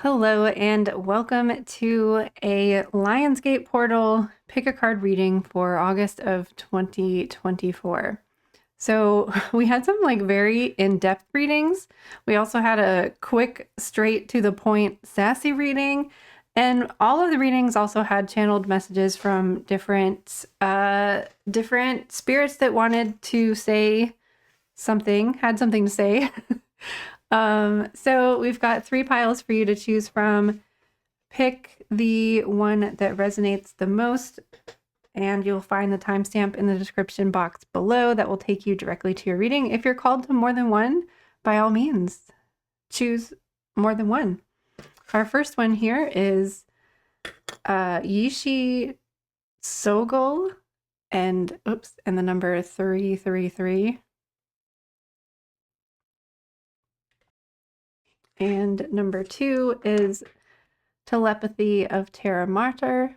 Hello and welcome to a Lionsgate Portal pick a card reading for August of 2024. So we had some very in-depth readings. We also had a quick, straight to the point, sassy reading. And all of the readings also had channeled messages from different spirits that wanted to say something, had something to say. So we've got 3 piles for you to choose from. Pick the one that resonates the most, and you'll find the timestamp in the description box below that will take you directly to your reading. If you're called to more than one, by all means, choose more than one. Our first one here is Yishi Sogol and the number 333. And number 2 is Telepathy of Terra Mater.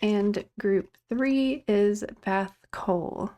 And group 3 is Beth Cole.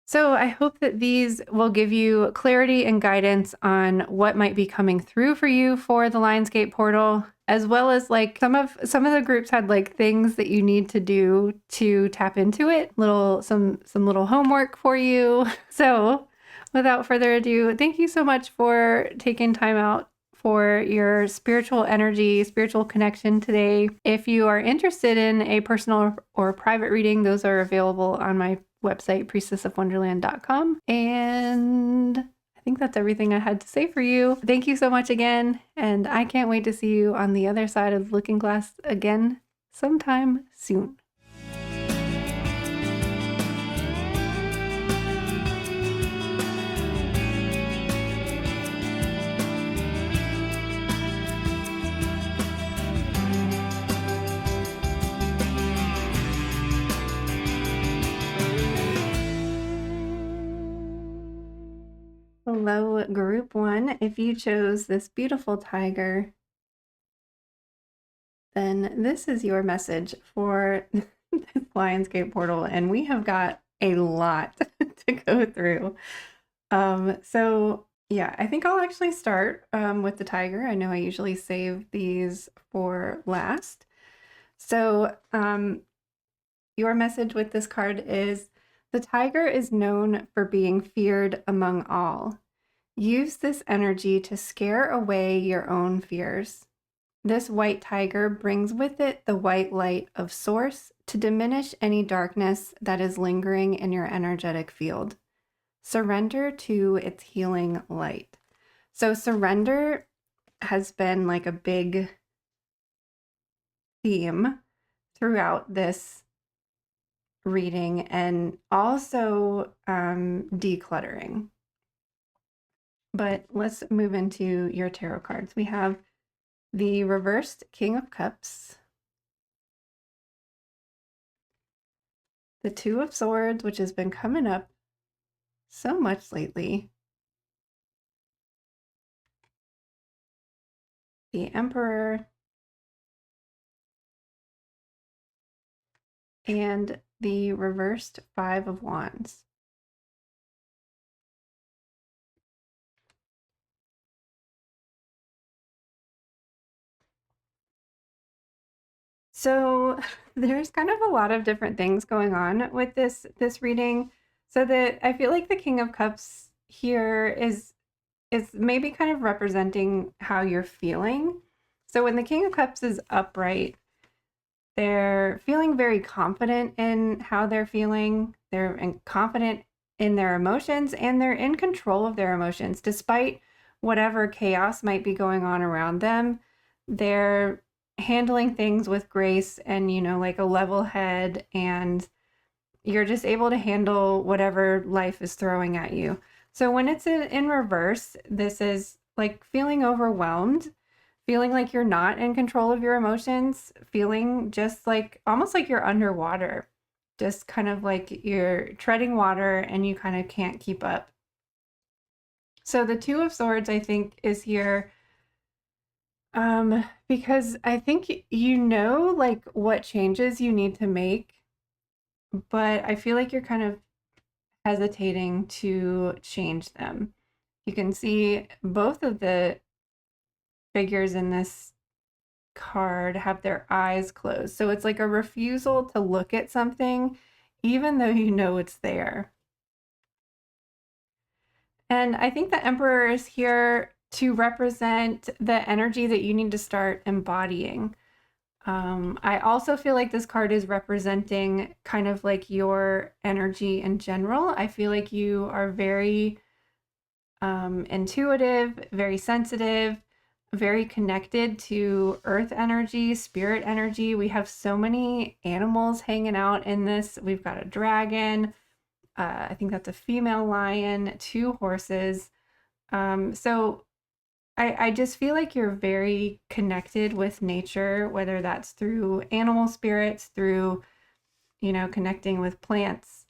So I hope that these will give you clarity and guidance on what might be coming through for you for the Lionsgate portal, as well as some of the groups had things that you need to do to tap into it, some little homework for you. So without further ado, thank you so much for taking time out for your spiritual energy, spiritual connection today. If you are interested in a personal or private reading, those are available on my website, priestessofwonderland.com. And I think that's everything I had to say for you. Thank you so much again, and I can't wait to see you on the other side of the looking glass again sometime soon. Hello, group 1. If you chose this beautiful tiger, then this is your message for this Lionsgate portal, and we have got a lot to go through. So yeah, I think I'll actually start with the tiger. I know I usually save these for last. So your message with this card is: the tiger is known for being feared among all. Use this energy to scare away your own fears. This white tiger brings with it the white light of Source to diminish any darkness that is lingering in your energetic field. Surrender to its healing light. So surrender has been a big theme throughout this reading, and also decluttering. But let's move into your tarot cards. We have the reversed King of Cups, the Two of Swords, which has been coming up so much lately, the Emperor, and the reversed Five of Wands. So there's kind of a lot of different things going on with this reading. So that I feel like the King of Cups here is maybe kind of representing how you're feeling. So when the King of Cups is upright, they're feeling very confident in how they're feeling. They're confident in their emotions, and they're in control of their emotions despite whatever chaos might be going on around them. They're handling things with grace and, a level head, and you're just able to handle whatever life is throwing at you. So when it's in reverse, this is feeling overwhelmed, feeling like you're not in control of your emotions, feeling just almost like you're underwater, just kind of like you're treading water and you kind of can't keep up. So the Two of Swords, I think, is here Because I think you know like what changes you need to make, but I feel like you're kind of hesitating to change them. You can see both of the figures in this card have their eyes closed. So it's like a refusal to look at something, even though you know it's there. And I think the Emperor is here to represent the energy that you need to start embodying. I also feel like this card is representing kind of like your energy in general. I feel like you are very intuitive, very sensitive, very connected to earth energy, spirit energy. We have so many animals hanging out in this. We've got a dragon. I think that's a female lion, two horses. So I just feel like you're very connected with nature, whether that's through animal spirits, through, connecting with plants,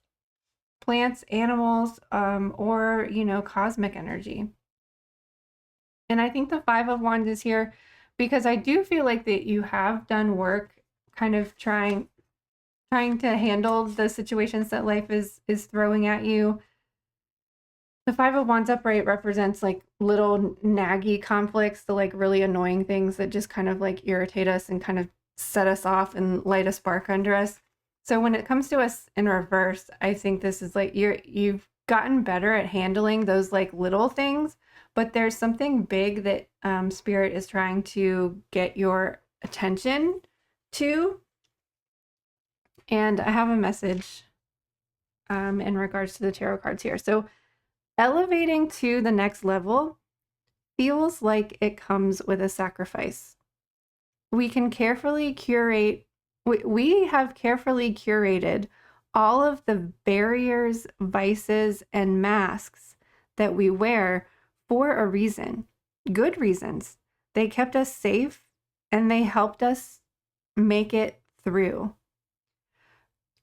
animals, or, cosmic energy. And I think the Five of Wands is here because I do feel like that you have done work kind of trying to handle the situations that life is throwing at you. The Five of Wands upright represents like little naggy conflicts, the like really annoying things that just kind of like irritate us and kind of set us off and light a spark under us. So when it comes to us in reverse, I think this is like you've gotten better at handling those like little things, but there's something big that Spirit is trying to get your attention to. And I have a message in regards to the tarot cards here. So elevating to the next level feels like it comes with a sacrifice. We can carefully curate, we have carefully curated all of the barriers, vices, and masks that we wear for a reason, good reasons. They kept us safe and they helped us make it through.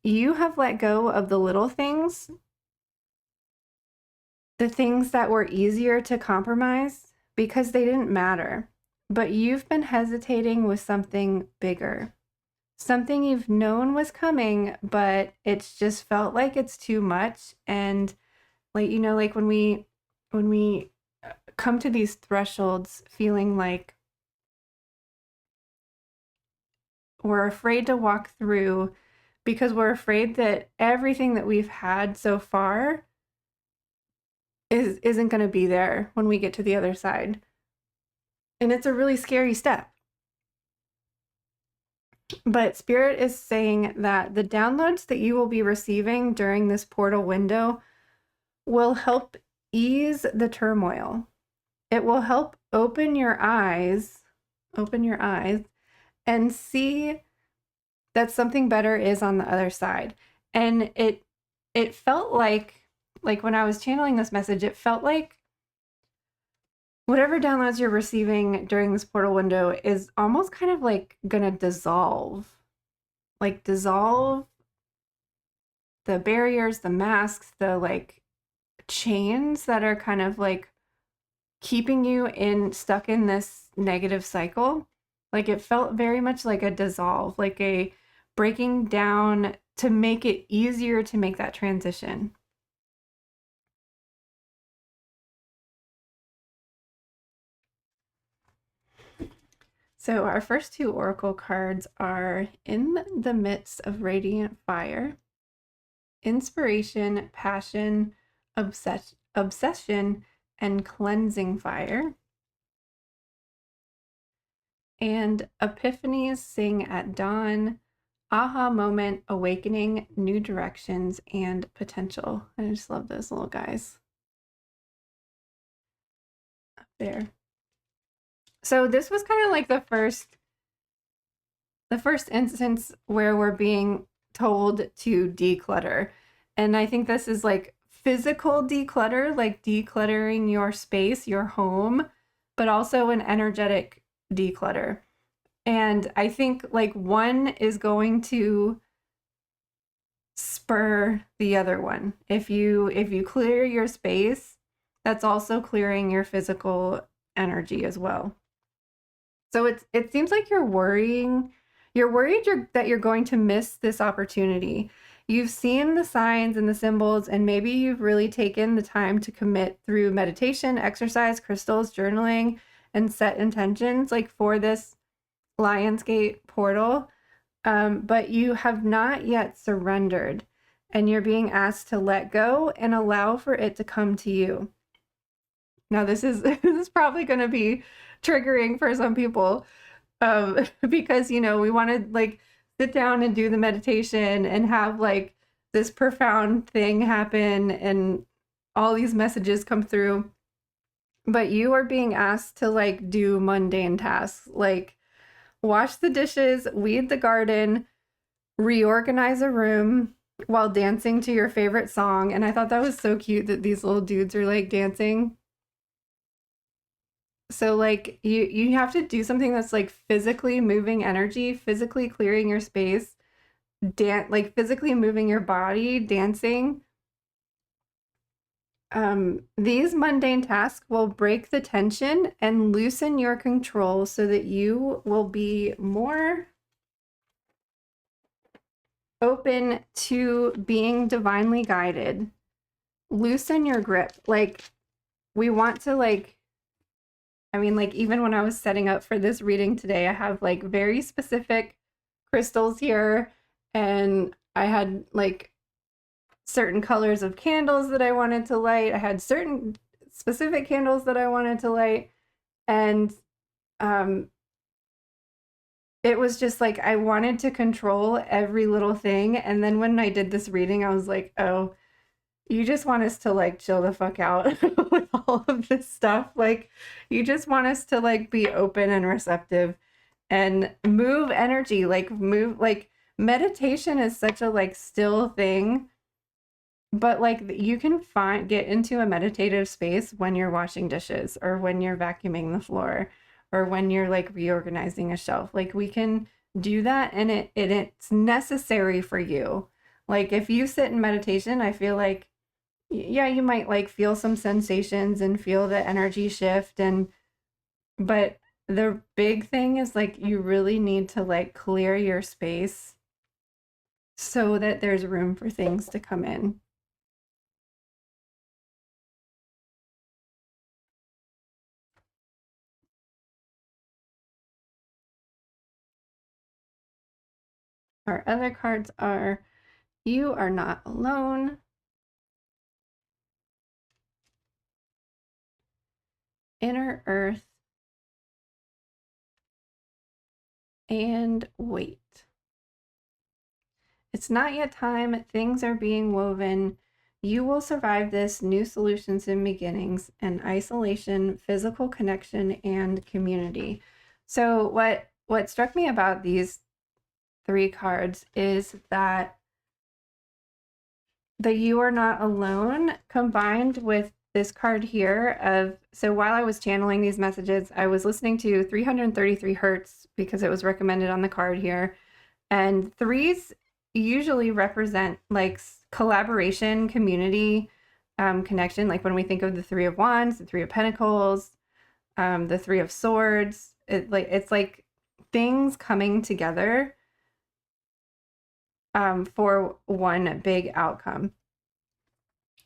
You have let go of the little things, the things that were easier to compromise because they didn't matter. But you've been hesitating with something bigger, something you've known was coming, but it's just felt like it's too much. And like, like when we come to these thresholds feeling like we're afraid to walk through because we're afraid that everything that we've had so far isn't going to be there when we get to the other side. And it's a really scary step. But Spirit is saying that the downloads that you will be receiving during this portal window will help ease the turmoil. It will help open your eyes, and see that something better is on the other side. And it felt like when I was channeling this message, it felt like whatever downloads you're receiving during this portal window is almost kind of like gonna dissolve the barriers, the masks, the like chains that are kind of like keeping you stuck in this negative cycle. Like it felt very much like a dissolve, like a breaking down to make it easier to make that transition. So our first two oracle cards are In the Midst of Radiant Fire, Inspiration, Passion, Obsession, and Cleansing Fire. And Epiphanies Sing at Dawn, Aha Moment, Awakening, New Directions, and Potential. I just love those little guys up there. So this was kind of like the first instance where we're being told to declutter. And I think this is like physical declutter, like decluttering your space, your home, but also an energetic declutter. And I think like one is going to spur the other one. If you clear your space, that's also clearing your physical energy as well. So it seems like you're worrying. You're worried that you're going to miss this opportunity. You've seen the signs and the symbols, and maybe you've really taken the time to commit through meditation, exercise, crystals, journaling, and set intentions like for this Lionsgate portal. But you have not yet surrendered, and you're being asked to let go and allow for it to come to you. Now, this is this is probably going to be triggering for some people, because we want to like sit down and do the meditation and have like this profound thing happen and all these messages come through. But you are being asked to like do mundane tasks, like wash the dishes, weed the garden, reorganize a room while dancing to your favorite song. And I thought that was so cute that these little dudes are like dancing. So like you have to do something that's like physically moving energy, physically clearing your space, like physically moving your body, dancing. These mundane tasks will break the tension and loosen your control so that you will be more open to being divinely guided. Loosen your grip. Like we want to like, I mean, like even when I was setting up for this reading today, I have like very specific crystals here, and I had like certain colors of candles that I wanted to light. I had certain specific candles that I wanted to light. And it was just like I wanted to control every little thing. And then when I did this reading, I was like, oh, you just want us to like chill the fuck out with all of this stuff. Like you just want us to like be open and receptive and move energy, like move, like meditation is such a like still thing. But like you can get into a meditative space when you're washing dishes or when you're vacuuming the floor or when you're like reorganizing a shelf. Like we can do that, and it's necessary for you. Like if you sit in meditation, I feel like yeah, you might like feel some sensations and feel the energy shift, but the big thing is like you really need to like clear your space so that there's room for things to come in. Our other cards are You Are Not Alone, Inner Earth, and Wait. It's not yet time. Things are being woven. You will survive this. New solutions and beginnings, and isolation, physical connection, and community. So what struck me about these three cards is that the You Are Not Alone combined with this card here of, so while I was channeling these messages, I was listening to 333 hertz because it was recommended on the card here. And threes usually represent like collaboration, community, connection. Like when we think of the Three of Wands, the Three of Pentacles, the Three of Swords, it's like things coming together for one big outcome.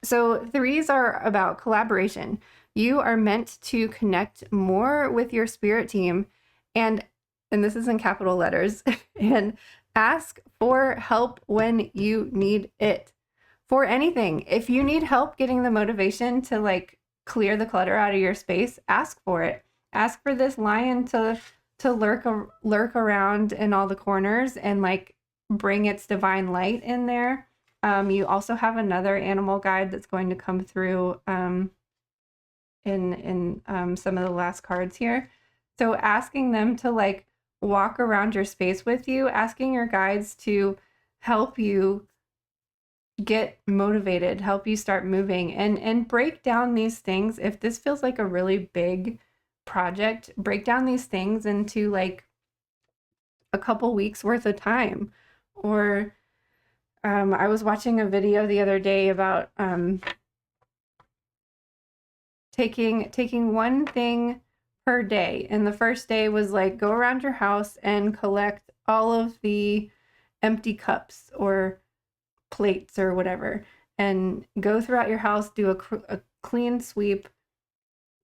So threes are about collaboration. You are meant to connect more with your spirit team and this is in capital letters, and ask for help when you need it. For anything. If you need help getting the motivation to like clear the clutter out of your space, ask for it. Ask for this lion to lurk around in all the corners and like bring its divine light in there. You also have another animal guide that's going to come through in some of the last cards here. So asking them to like walk around your space with you, asking your guides to help you get motivated, help you start moving and break down these things. If this feels like a really big project, break down these things into like a couple weeks worth of time. Or I was watching a video the other day about taking one thing per day. And the first day was like, go around your house and collect all of the empty cups or plates or whatever, and go throughout your house, do a clean sweep,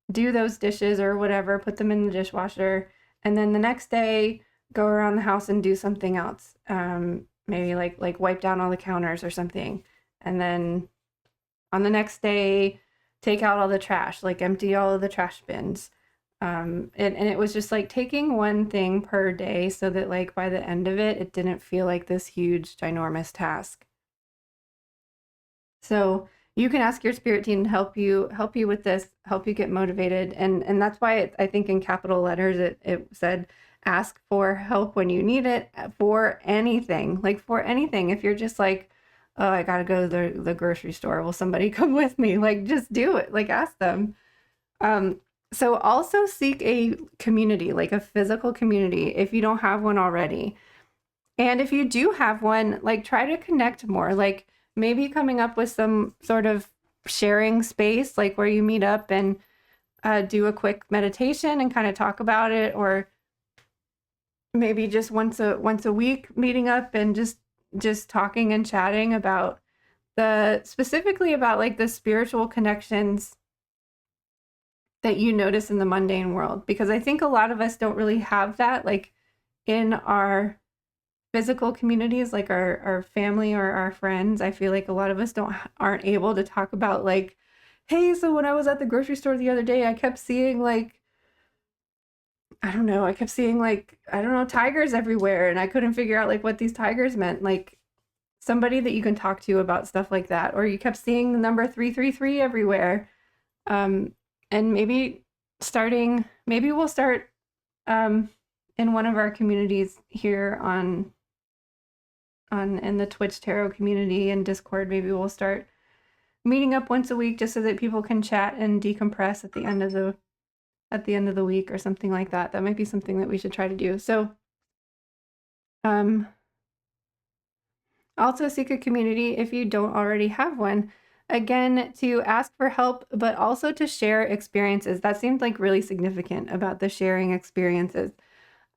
do those dishes or whatever, put them in the dishwasher. And then the next day, go around the house and do something else. Maybe like wipe down all the counters or something. And then on the next day, take out all the trash, like empty all of the trash bins. And it was just like taking one thing per day so that like by the end of it, it didn't feel like this huge, ginormous task. So you can ask your spirit team to help you with this, help you get motivated. And that's why I think in capital letters, it said, ask for help when you need it for anything, like for anything. If you're just like, oh, I got to go to the grocery store. Will somebody come with me? Like, just do it. Like, ask them. So also seek a community, like a physical community, if you don't have one already. And if you do have one, like try to connect more, like maybe coming up with some sort of sharing space, like where you meet up and do a quick meditation and kind of talk about it, or maybe just once a week meeting up and just talking and chatting about specifically about like the spiritual connections that you notice in the mundane world, because I think a lot of us don't really have that, like in our physical communities, like our family or our friends. I feel like a lot of us aren't able to talk about like, hey, so when I was at the grocery store the other day, I kept seeing like, I don't know, tigers everywhere, and I couldn't figure out like what these tigers meant. Like somebody that you can talk to about stuff like that, or you kept seeing the number 333 everywhere. And maybe we'll start in one of our communities here in the Twitch Tarot community and Discord. Maybe we'll start meeting up once a week just so that people can chat and decompress at the end of the week or something like that. That might be something that we should try to do. So also seek a community if you don't already have one. Again, to ask for help, but also to share experiences. That seemed like really significant about the sharing experiences.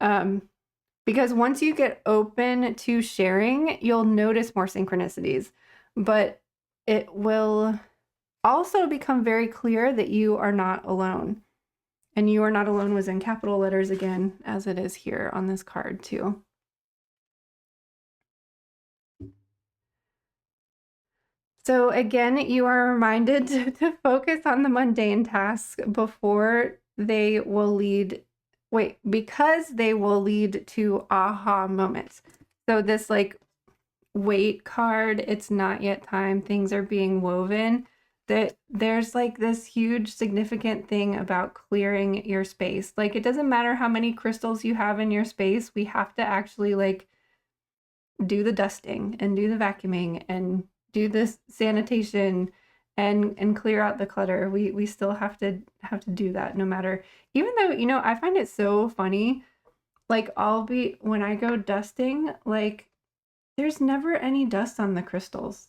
Because once you get open to sharing, you'll notice more synchronicities. But it will also become very clear that you are not alone. And you are not alone was in capital letters again, as it is here on this card too. So again, you are reminded to focus on the mundane tasks because they will lead to aha moments. So this like wait card, it's not yet time, things are being woven, that there's like this huge significant thing about clearing your space. Like it doesn't matter how many crystals you have in your space, we have to actually like do the dusting and do the vacuuming and do this sanitation and clear out the clutter. We still have to do that, no matter, even though, you know, I find it so funny, like when I go dusting, like there's never any dust on the crystals,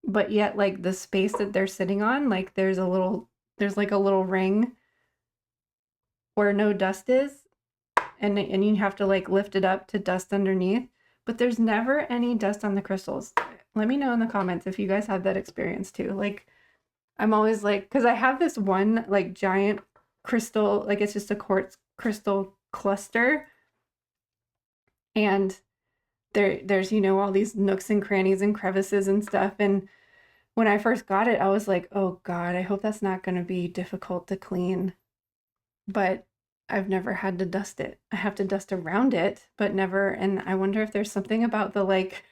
but yet like the space that they're sitting on, like there's like a little ring where no dust is, and you have to like lift it up to dust underneath, but there's never any dust on the crystals. Let me know in the comments if you guys have that experience too. Like I'm always like, because I have this one like giant crystal, like it's just a quartz crystal cluster, and there's, you know, all these nooks and crannies and crevices and stuff. And when I first got it, I was like, oh God, I hope that's not going to be difficult to clean. But I've never had to dust it. I have to dust around it, but never. And I wonder if there's something about the like,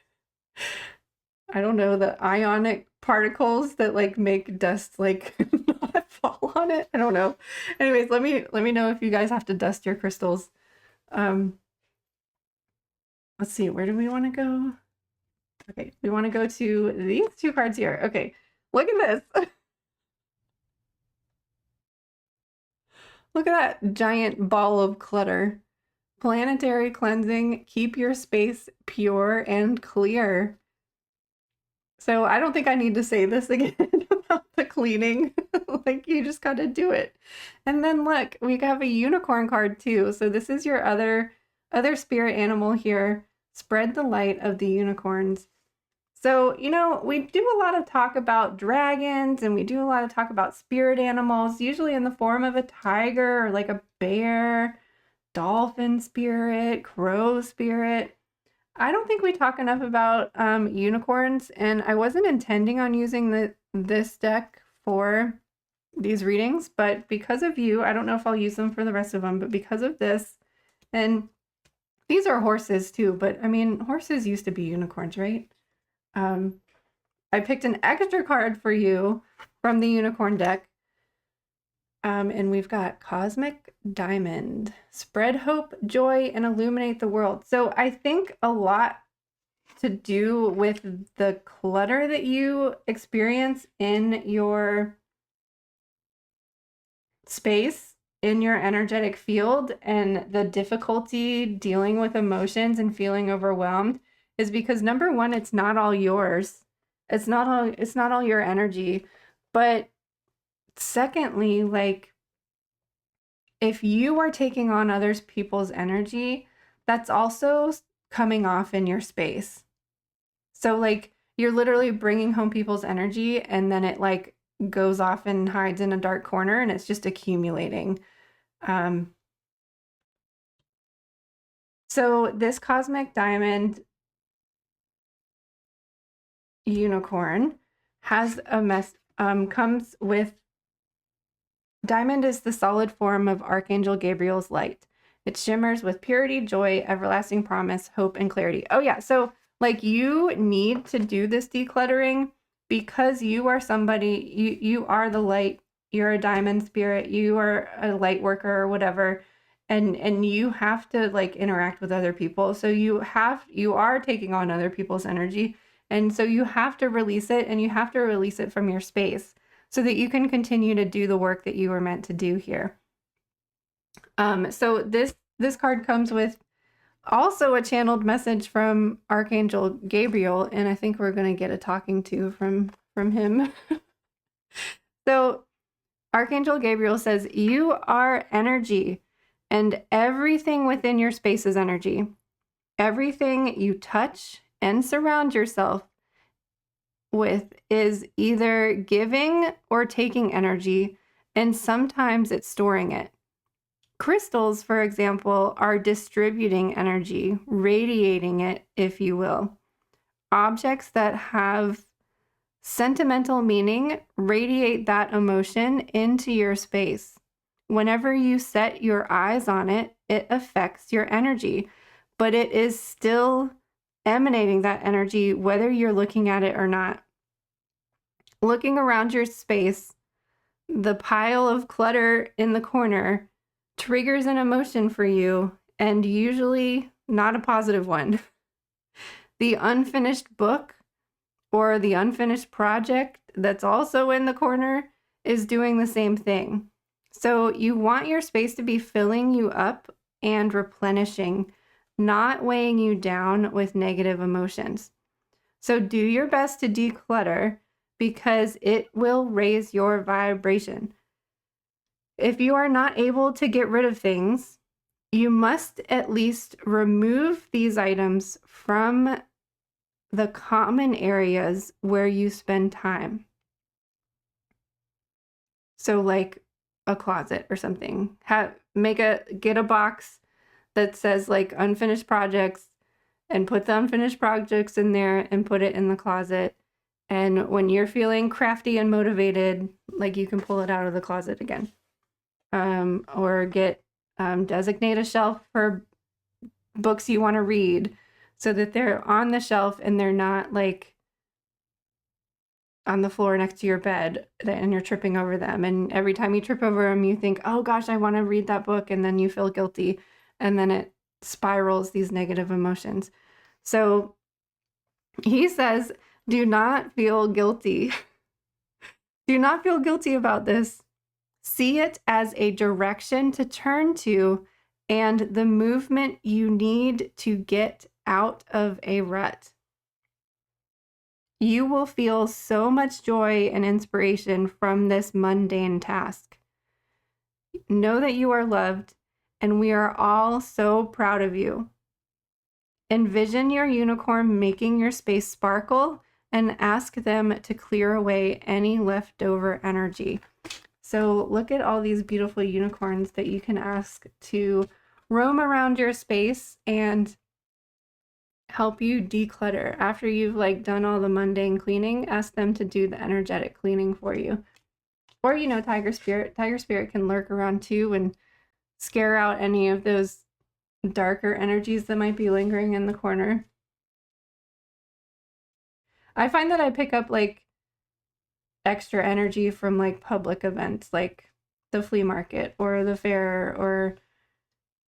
I don't know, the ionic particles that like make dust like not fall on it. I don't know. Anyways, let me know if you guys have to dust your crystals. Let's see, where do we want to go? Okay, we want to go to these two cards here. Okay, look at this. Look at that giant ball of clutter. Planetary cleansing, keep your space pure and clear. So I don't think I need to say this again, the cleaning. Like you just got to do it. And then look, we have a unicorn card too. So this is your other spirit animal here. Spread the light of the unicorns. So, we do a lot of talk about dragons and we do a lot of talk about spirit animals, usually in the form of a tiger or like a bear, dolphin spirit, crow spirit. I don't think we talk enough about unicorns, and I wasn't intending on using this deck for these readings, but because of you, I don't know if I'll use them for the rest of them, but because of this, and these are horses too, but I mean, horses used to be unicorns, right? I picked an extra card for you from the unicorn deck. And we've got Cosmic Diamond. Spread hope, joy, and illuminate the world. So I think a lot to do with the clutter that you experience in your space, in your energetic field, and the difficulty dealing with emotions and feeling overwhelmed is because number one, it's not all yours. It's not all your energy. But secondly, like if you are taking on others people's energy, that's also coming off in your space. So like you're literally bringing home people's energy and then it like goes off and hides in a dark corner and it's just accumulating. So this Cosmic Diamond unicorn has comes with diamond is the solid form of Archangel Gabriel's light. It shimmers with purity, joy, everlasting promise, hope, and clarity. Oh yeah, so like you need to do this decluttering because you are somebody, you are the light, you're a diamond spirit, you are a light worker or whatever, and you have to like interact with other people. So you are taking on other people's energy, and so you have to release it, and you have to release it from your space so that you can continue to do the work that you were meant to do here. So this card comes with also a channeled message from Archangel Gabriel, and I think we're going to get a talking to from him. So Archangel Gabriel says, you are energy, and everything within your space is energy. Everything you touch and surround yourself with is either giving or taking energy, and sometimes it's storing it. Crystals, for example, are distributing energy, radiating it, if you will. Objects that have sentimental meaning radiate that emotion into your space. Whenever you set your eyes on it, it affects your energy, but it is still emanating that energy whether you're looking at it or not. Looking around your space, the pile of clutter in the corner triggers an emotion for you, and usually not a positive one. The unfinished book or the unfinished project that's also in the corner is doing the same thing. So you want your space to be filling you up and replenishing, not weighing you down with negative emotions. So do your best to declutter because it will raise your vibration. If you are not able to get rid of things, you must at least remove these items from the common areas where you spend time. So like a closet or something. Get a box that says like unfinished projects and put the unfinished projects in there and put it in the closet. And when you're feeling crafty and motivated, like you can pull it out of the closet again. Or designate a shelf for books you want to read so that they're on the shelf and they're not like on the floor next to your bed and you're tripping over them. And every time you trip over them, you think, oh gosh, I want to read that book. And then you feel guilty. And then it spirals these negative emotions. So he says, do not feel guilty. Do not feel guilty about this. See it as a direction to turn to and the movement you need to get out of a rut. You will feel so much joy and inspiration from this mundane task. Know that you are loved, and we are all so proud of you. Envision your unicorn making your space sparkle and ask them to clear away any leftover energy. So look at all these beautiful unicorns that you can ask to roam around your space and help you declutter. After you've like done all the mundane cleaning, ask them to do the energetic cleaning for you. Or, you know, Tiger Spirit. Tiger Spirit can lurk around too and scare out any of those darker energies that might be lingering in the corner. I find that I pick up like extra energy from like public events like the flea market or the fair or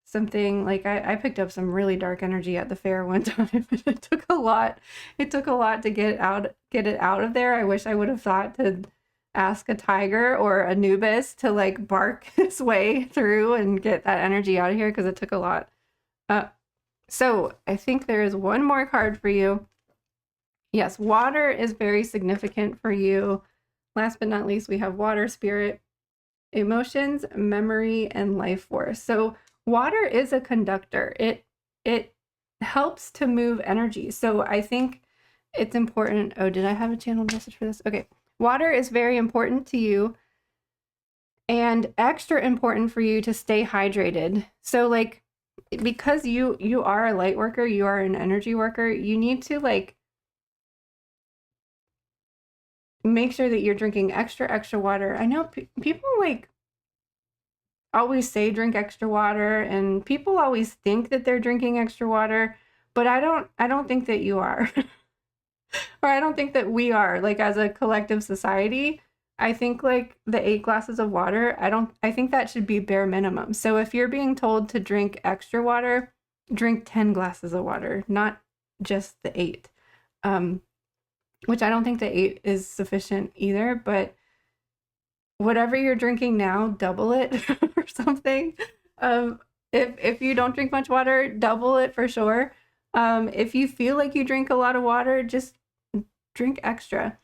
something. Like I picked up some really dark energy at the fair one time. It took a lot. It took a lot to get it out of there. I wish I would have thought to ask a tiger or Anubis to like bark his way through and get that energy out of here, because it took a lot. So I think there is one more card for you. Yes, water is very significant for you. Last but not least, we have water spirit, emotions, memory, and life force. So water is a conductor. It helps to move energy. So I think it's important. Oh, did I have a channeled message for this? Okay. Water is very important to you and extra important for you to stay hydrated. So like, because you are a light worker, you are an energy worker, you need to like make sure that you're drinking extra water. I know people like always say drink extra water, and people always think that they're drinking extra water, but I don't think that you are. Or I don't think that we are, like as a collective society. I think like the 8 glasses of water, I think that should be bare minimum. So if you're being told to drink extra water, drink 10 glasses of water, not just the 8. Which I don't think the 8 is sufficient either, but whatever you're drinking now, double it or something. If you don't drink much water, double it for sure. If you feel like you drink a lot of water, just drink extra,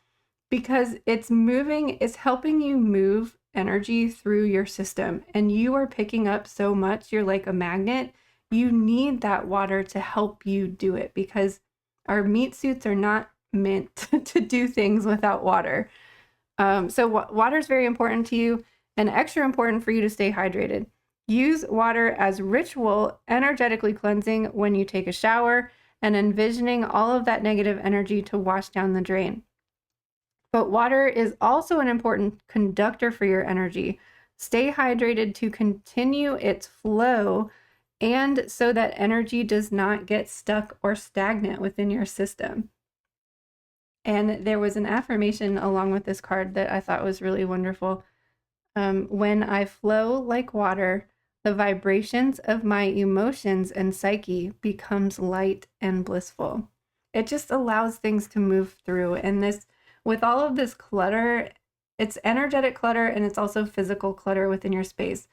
because it's helping you move energy through your system, and you are picking up so much. You're like a magnet. You need that water to help you do it, because our meat suits are not meant to do things without water. So water is very important to you, and extra important for you to stay hydrated. Use water as ritual, energetically cleansing when you take a shower and envisioning all of that negative energy to wash down the drain. But water is also an important conductor for your energy. Stay hydrated to continue its flow, and so that energy does not get stuck or stagnant within your system. And there was an affirmation along with this card that I thought was really wonderful. When I flow like water, the vibrations of my emotions and psyche becomes light and blissful. It just allows things to move through. And this, with all of this clutter, it's energetic clutter and it's also physical clutter within your space.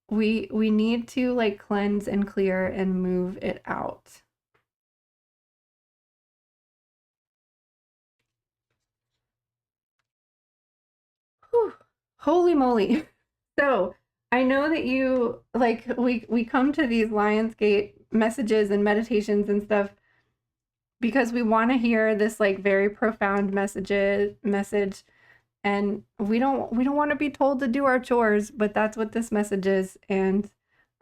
We need to like cleanse and clear and move it out. Whew. Holy moly. So I know that you like we come to these Lionsgate messages and meditations and stuff because we want to hear this like very profound message, and we don't want to be told to do our chores, but that's what this message is. And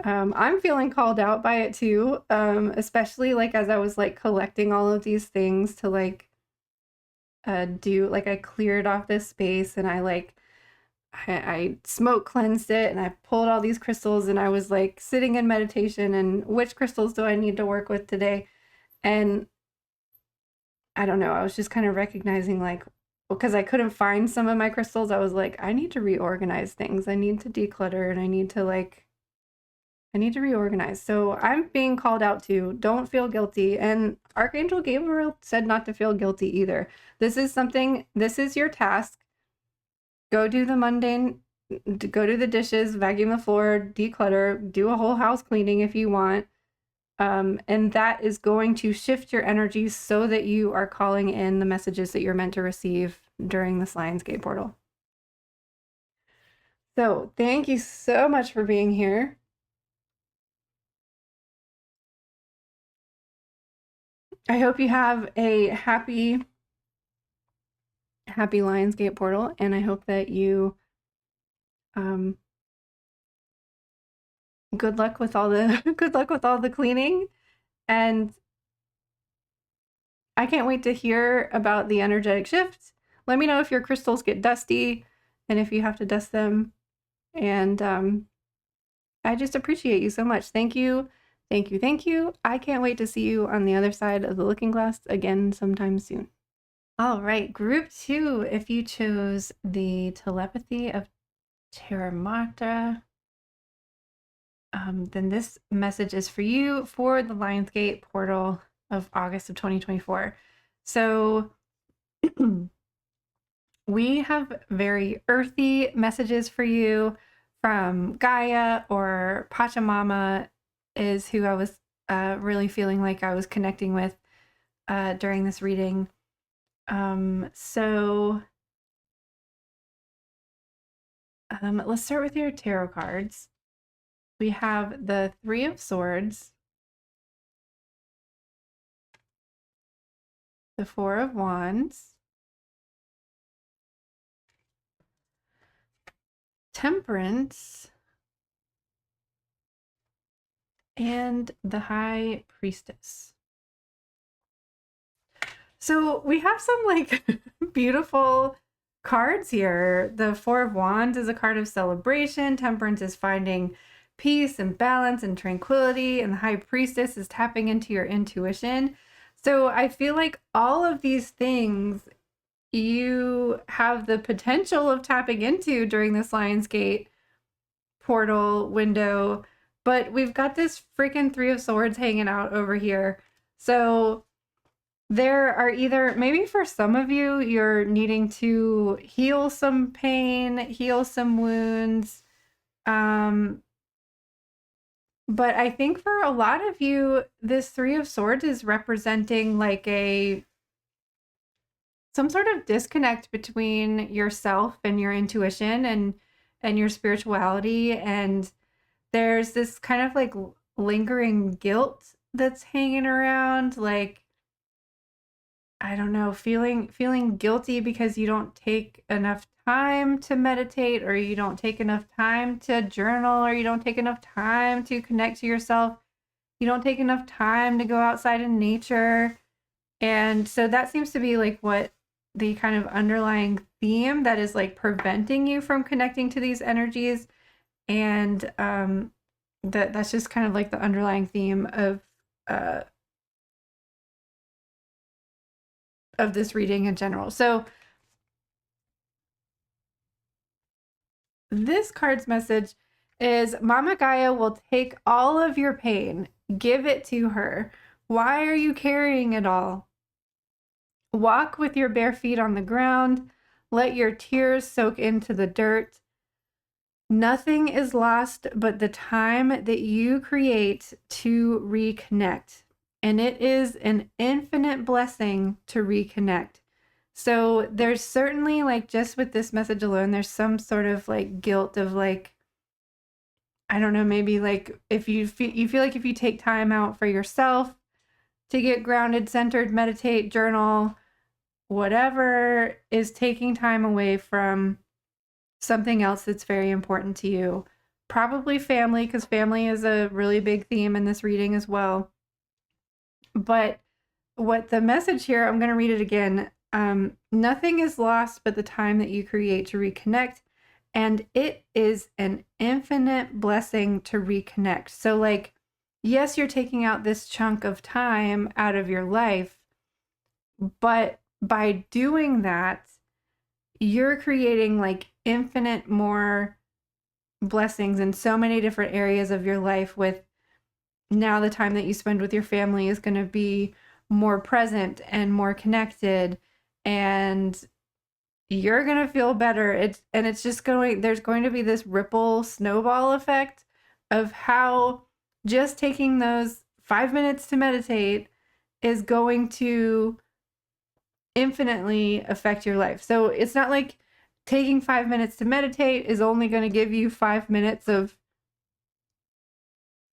I'm feeling called out by it too, especially like as I was like collecting all of these things to like do, like I cleared off this space and I smoke cleansed it, and I pulled all these crystals, and I was like sitting in meditation and which crystals do I need to work with today? And I don't know, I was just kind of recognizing like, because I couldn't find some of my crystals, I was like, I need to reorganize things. I need to declutter, and I need to reorganize. So I'm being called out to don't feel guilty. And Archangel Gabriel said not to feel guilty either. This is your task. Go do the mundane, go do the dishes, vacuum the floor, declutter, do a whole house cleaning if you want. And that is going to shift your energy so that you are calling in the messages that you're meant to receive during this Lionsgate portal. So thank you so much for being here. I hope you have a happy Lionsgate portal, and I hope that you good luck with all the cleaning, and I can't wait to hear about the energetic shifts. Let me know if your crystals get dusty and if you have to dust them. And I just appreciate you so much. Thank you. Thank you. Thank you. I can't wait to see you on the other side of the looking glass again sometime soon. All right, group 2, if you chose the telepathy of Terramata, then this message is for you for the Lionsgate portal of August of 2024. So we have very earthy messages for you from Gaia, or Pachamama is who I was really feeling like I was connecting with during this reading. So let's start with your tarot cards. We have the Three of Swords, the Four of Wands, Temperance, and the High Priestess. So we have some like beautiful cards here. The Four of Wands is a card of celebration. Temperance is finding peace and balance and tranquility. And the High Priestess is tapping into your intuition. So I feel like all of these things you have the potential of tapping into during this Lionsgate portal window. But we've got this freaking Three of Swords hanging out over here. So there are either, maybe for some of you, you're needing to heal some pain, heal some wounds. But I think for a lot of you, this Three of Swords is representing like some sort of disconnect between yourself and your intuition and your spirituality. And there's this kind of like lingering guilt that's hanging around, like, I don't know, feeling guilty because you don't take enough time to meditate, or you don't take enough time to journal, or you don't take enough time to connect to yourself. You don't take enough time to go outside in nature. And so that seems to be like what the kind of underlying theme that is like preventing you from connecting to these energies. And that's just kind of like the underlying theme of this reading in general. So this card's message is Mama Gaia will take all of your pain, give it to her. Why are you carrying it all? Walk with your bare feet on the ground. Let your tears soak into the dirt. Nothing is lost but the time that you create to reconnect. And it is an infinite blessing to reconnect. So there's certainly, like, just with this message alone, there's some sort of like guilt of like, I don't know, maybe like if you feel like if you take time out for yourself to get grounded, centered, meditate, journal, whatever is taking time away from something else that's very important to you. Probably family, because family is a really big theme in this reading as well. But what the message here, I'm going to read it again. Nothing is lost but the time that you create to reconnect. And it is an infinite blessing to reconnect. So like, yes, you're taking out this chunk of time out of your life, but by doing that, you're creating like infinite more blessings in so many different areas of your life. With now the time that you spend with your family is going to be more present and more connected, and you're going to feel better. It's just there's going to be this ripple snowball effect of how just taking those 5 minutes to meditate is going to infinitely affect your life. So it's not like taking 5 minutes to meditate is only going to give you 5 minutes of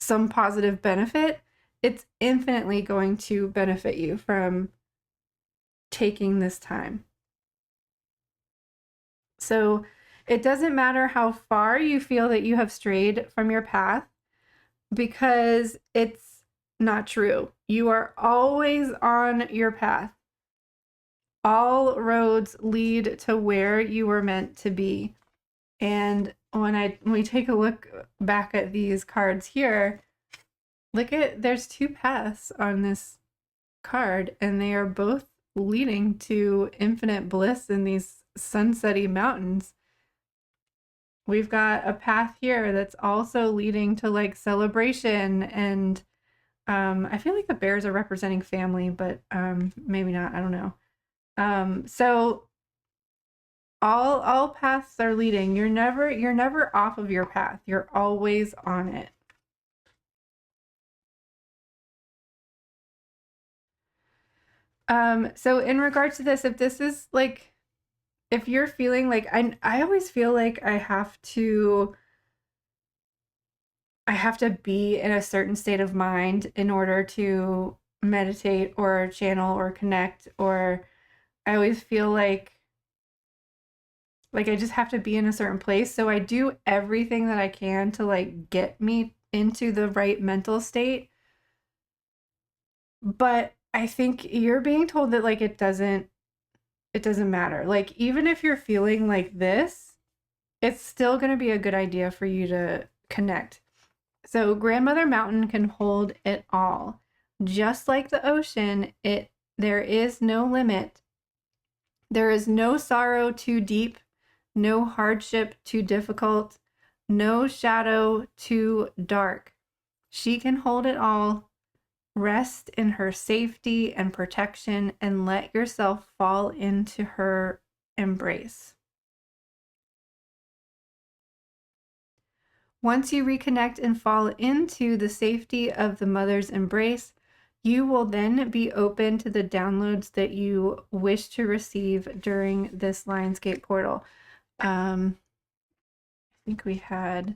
some positive benefit. It's infinitely going to benefit you from taking this time. So it doesn't matter how far you feel that you have strayed from your path, because it's not true. You are always on your path. All roads lead to where you were meant to be. And when we take a look back at these cards here, there's two paths on this card, and they are both leading to infinite bliss in these sunsetty mountains. We've got a path here that's also leading to like celebration, and I feel like the bears are representing family, but maybe not. I don't know. So all paths are leading. You're never off of your path. You're always on it. So in regards to this, if this is like, if you're feeling like, I always feel like I have to be in a certain state of mind in order to meditate or channel or connect, or I always feel like I just have to be in a certain place. So I do everything that I can to like get me into the right mental state. But I think you're being told that like it doesn't matter. Like even if you're feeling like this, it's still going to be a good idea for you to connect. So Grandmother Mountain can hold it all. Just like the ocean, there is no limit. There is no sorrow too deep, no hardship too difficult, no shadow too dark. She can hold it all. Rest in her safety and protection and let yourself fall into her embrace. Once you reconnect and fall into the safety of the mother's embrace, you will then be open to the downloads that you wish to receive during this Lionsgate portal. I think we have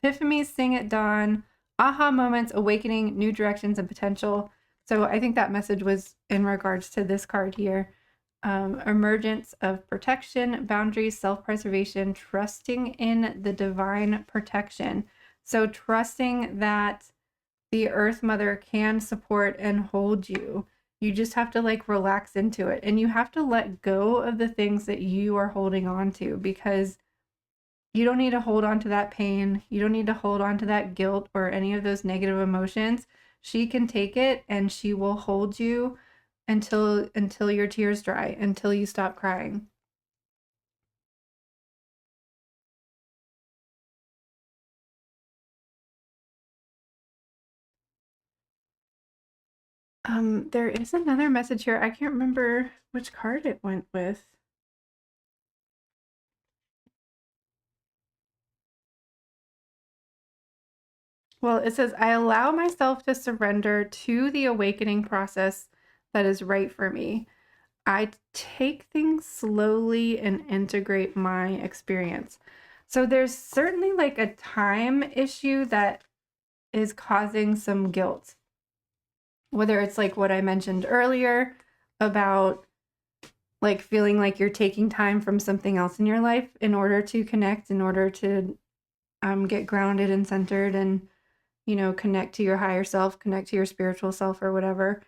epiphanies, sing at dawn, aha moments, awakening, new directions and potential. So I think that message was in regards to this card here. Emergence of protection, boundaries, self-preservation, trusting in the divine protection. So trusting that the Earth Mother can support and hold you. You just have to like relax into it, and you have to let go of the things that you are holding on to, because you don't need to hold on to that pain. You don't need to hold on to that guilt or any of those negative emotions. She can take it, and she will hold you until your tears dry, until you stop crying. There is another message here. I can't remember which card it went with. Well, it says, I allow myself to surrender to the awakening process that is right for me. I take things slowly and integrate my experience. So there's certainly like a time issue that is causing some guilt. Whether it's like what I mentioned earlier about like feeling like you're taking time from something else in your life in order to connect, in order to get grounded and centered and, you know, connect to your higher self, connect to your spiritual self or whatever.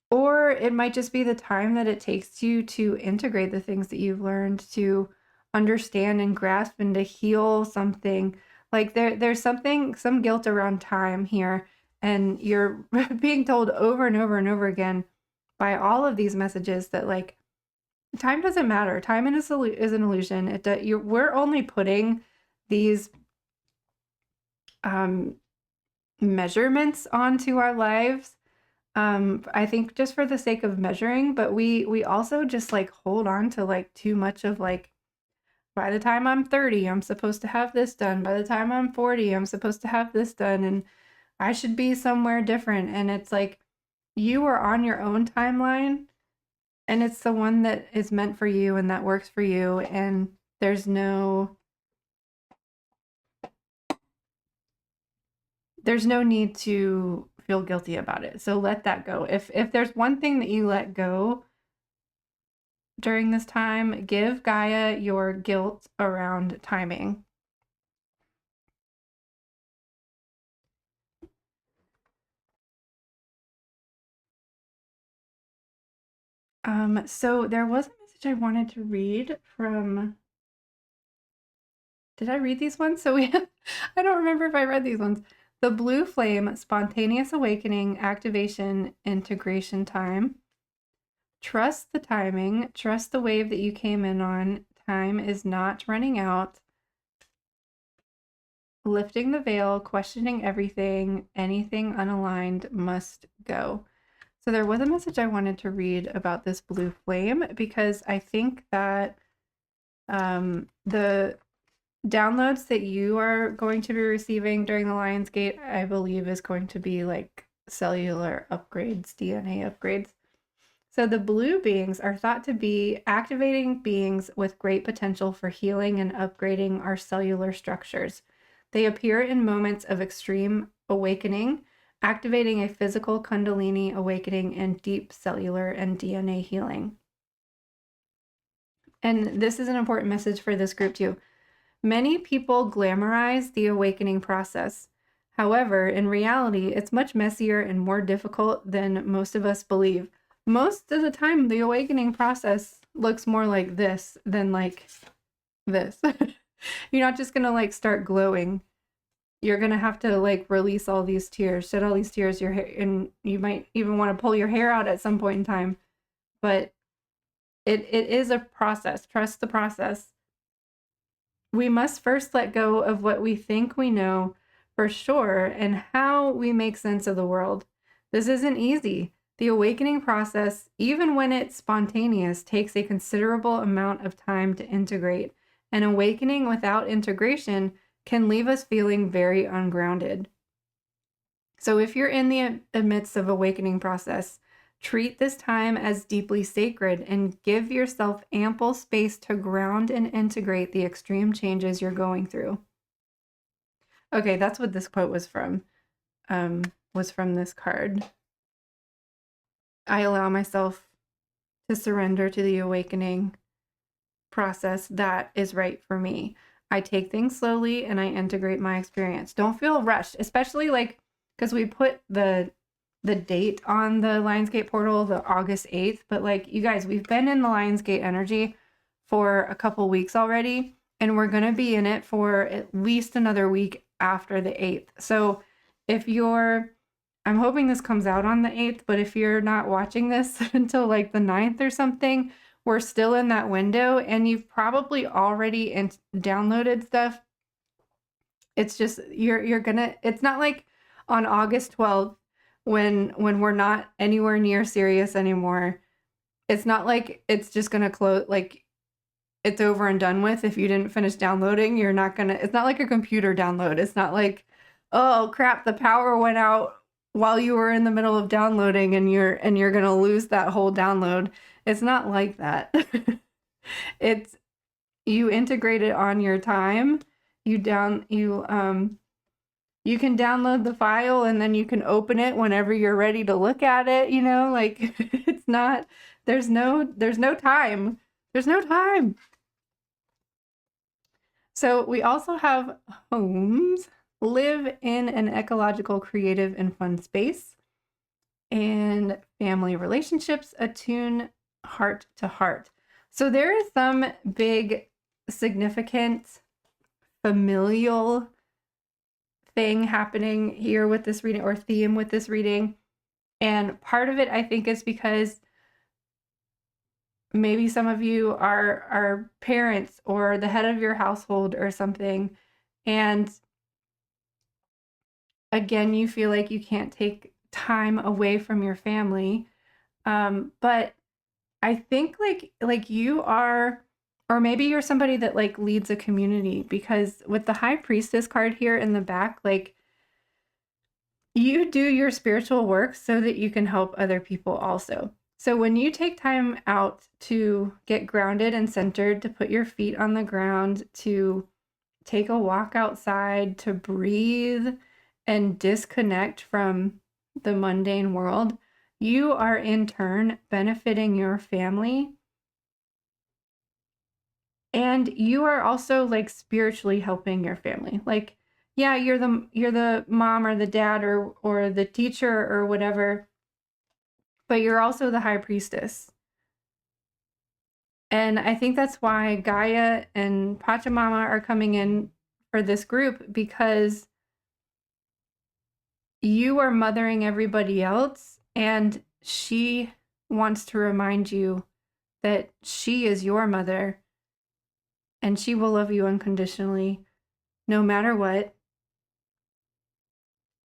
Or it might just be the time that it takes you to integrate the things that you've learned, to understand and grasp and to heal something. Like there's some guilt around time here, and you're being told over and over and over again by all of these messages that like time doesn't matter. Time is an illusion. We're only putting these measurements onto our lives, I think just for the sake of measuring, but we also just like hold on to like too much of like by the time I'm 30, I'm supposed to have this done. By the time I'm 40, I'm supposed to have this done. And I should be somewhere different. And it's like you are on your own timeline, and it's the one that is meant for you and that works for you. And there's no need to feel guilty about it. So let that go. If there's one thing that you let go during this time, give Gaia your guilt around timing. So there was a message I wanted to read from. Did I read these ones? So we have, I don't remember if I read these ones. The blue flame, spontaneous awakening, activation, integration time. Trust the timing. Trust the wave that you came in on. Time is not running out. Lifting the veil, questioning everything, anything unaligned must go. So there was a message I wanted to read about this blue flame because I think that the downloads that you are going to be receiving during the Lionsgate, I believe, is going to be like cellular upgrades, DNA upgrades. So the blue beings are thought to be activating beings with great potential for healing and upgrading our cellular structures. They appear in moments of extreme awakening, activating a physical Kundalini awakening and deep cellular and DNA healing. And this is an important message for this group too. Many people glamorize the awakening process. However, in reality, it's much messier and more difficult than most of us believe. Most of the time, the awakening process looks more like this than like this. You're not just gonna like start glowing. You're gonna have to like release all these tears, shed all these tears, your hair, and you might even want to pull your hair out at some point in time. But it is a process. Trust the process. We must first let go of what we think we know for sure and how we make sense of the world. This isn't easy. The awakening process, even when it's spontaneous, takes a considerable amount of time to integrate. An awakening without integration can leave us feeling very ungrounded. So if you're in the midst of awakening process, treat this time as deeply sacred and give yourself ample space to ground and integrate the extreme changes you're going through. Okay, that's what this quote was from. Was from this card. I allow myself to surrender to the awakening process that is right for me. I take things slowly and I integrate my experience. Don't feel rushed, especially like because we put the date on the Lionsgate portal, the August 8th, but like you guys, we've been in the Lionsgate energy for a couple weeks already, and we're going to be in it for at least another week after the 8th. So if I'm hoping this comes out on the 8th, but if you're not watching this until like the 9th or something, we're still in that window and you've probably already downloaded stuff. It's just, it's not like on August 12th, when we're not anywhere near Sirius anymore, it's not like it's just gonna close, like it's over and done with. If you didn't finish downloading, it's not like a computer download. It's not like, oh crap, the power went out while you were in the middle of downloading and you're gonna lose that whole download. It's not like that. It's, you integrate it on your time. You can download the file and then you can open it whenever you're ready to look at it, like it's not, there's no time. There's no time. So we also have homes, live in an ecological, creative, and fun space, and family relationships, attune heart to heart. So there is some big, significant, familial thing happening here with this reading, or theme with this reading. And part of it, I think, is because maybe some of you are parents or the head of your household or something. And again, you feel like you can't take time away from your family. But I think like you are Or maybe you're somebody that like leads a community, because with the High Priestess card here in the back, like you do your spiritual work so that you can help other people also. So when you take time out to get grounded and centered, to put your feet on the ground, to take a walk outside, to breathe and disconnect from the mundane world, you are in turn benefiting your family. And you are also like spiritually helping your family. Like, yeah, you're the mom or the dad or the teacher or whatever, but you're also the high priestess. And I think that's why Gaia and Pachamama are coming in for this group, because you are mothering everybody else, and she wants to remind you that she is your mother and she will love you unconditionally no matter what.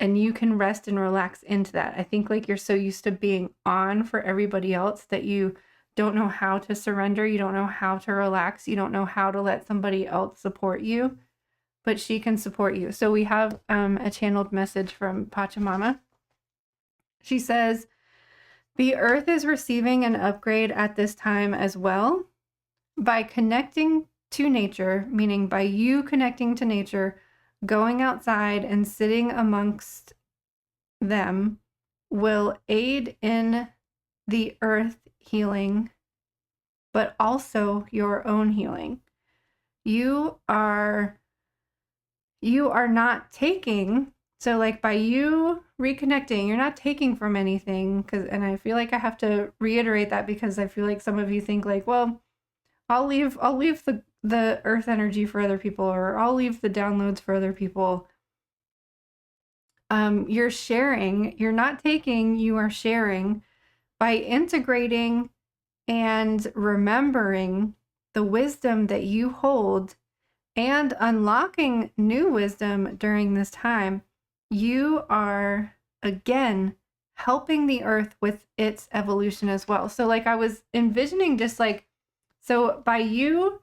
And you can rest and relax into that. I think like you're so used to being on for everybody else that you don't know how to surrender. You don't know how to relax. You don't know how to let somebody else support you, but she can support you. So we have a channeled message from Pachamama. She says, the earth is receiving an upgrade at this time as well. By connecting to nature, meaning by you connecting to nature, going outside and sitting amongst them, will aid in the earth healing, but also your own healing. You are not taking, so like by you reconnecting, you're not taking from anything, and I feel like I have to reiterate that, because I feel like some of you think like, well, I'll leave the earth energy for other people, or I'll leave the downloads for other people. You're sharing, you're not taking, you are sharing by integrating and remembering the wisdom that you hold and unlocking new wisdom during this time. You are again helping the earth with its evolution as well. So like I was envisioning just like, so by you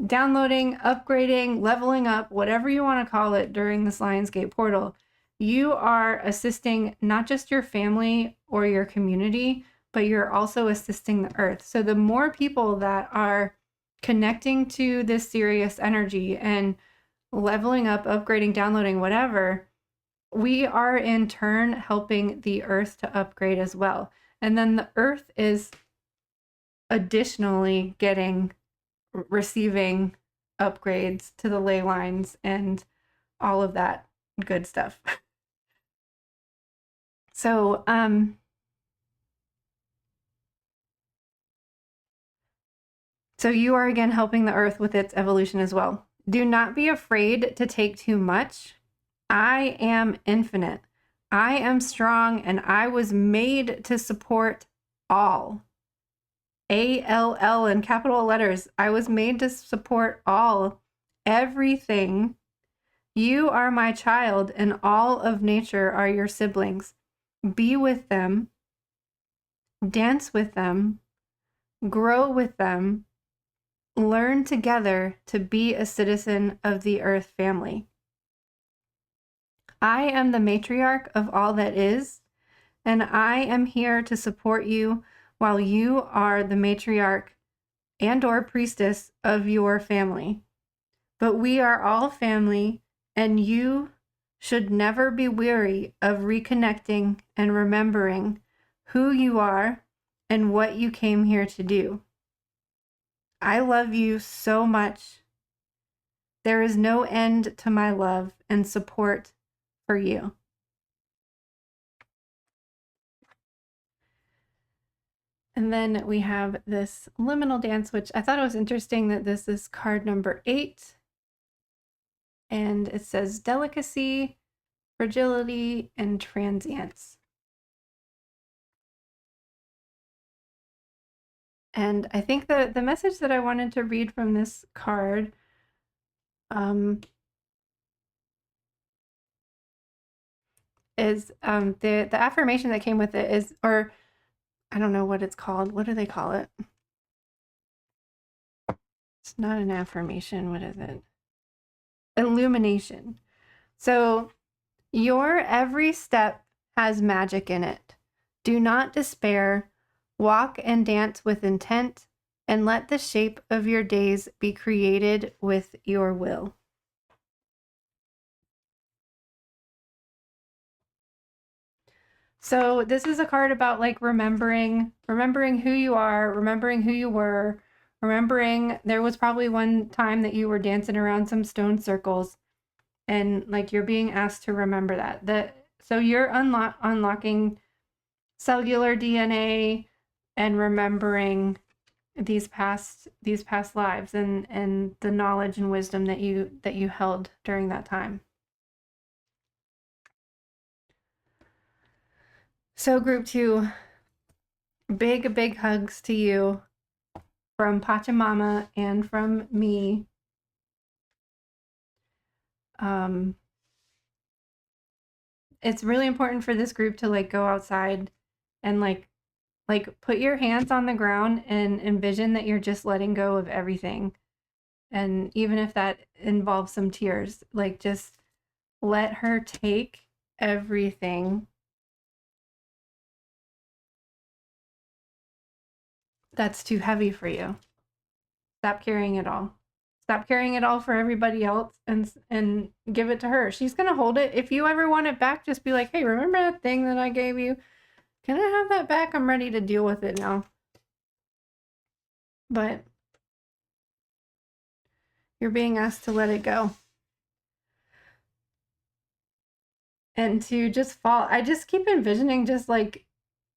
downloading, upgrading, leveling up, whatever you want to call it during this Lionsgate portal, you are assisting not just your family or your community, but you're also assisting the earth. So the more people that are connecting to this Sirius energy and leveling up, upgrading, downloading, whatever, we are in turn helping the earth to upgrade as well. And then the earth is additionally receiving upgrades to the ley lines and all of that good stuff. So, so you are again helping the earth with its evolution as well. Do not be afraid to take too much. I am infinite. I am strong, and I was made to support all. ALL in capital letters. I was made to support all, everything. You are my child, and all of nature are your siblings. Be with them, dance with them, grow with them, learn together to be a citizen of the earth family. I am the matriarch of all that is, and I am here to support you while you are the matriarch and or priestess of your family. But we are all family, and you should never be weary of reconnecting and remembering who you are and what you came here to do. I love you so much. There is no end to my love and support for you. And then we have this liminal dance, which I thought it was interesting that this is card number 8. And it says delicacy, fragility, and transience. And I think the message that I wanted to read from this card is the affirmation that came with it is, or I don't know what it's called. What do they call it? It's not an affirmation. What is it? Illumination. So your every step has magic in it. Do not despair. Walk and dance with intent, and let the shape of your days be created with your will. So this is a card about like remembering who you are, remembering who you were, remembering there was probably one time that you were dancing around some stone circles, and like you're being asked to remember that. So you're unlocking cellular DNA and remembering these past lives and the knowledge and wisdom that you held during that time. So group 2, big hugs to you from Pachamama and from me. It's really important for this group to like go outside and like put your hands on the ground and envision that you're just letting go of everything. And even if that involves some tears, like just let her take everything that's too heavy for you. Stop carrying it all. Stop carrying it all for everybody else and give it to her. She's going to hold it. If you ever want it back, just be like, hey, remember that thing that I gave you? Can I have that back? I'm ready to deal with it now. But you're being asked to let it go. And to just fall. I just keep envisioning just like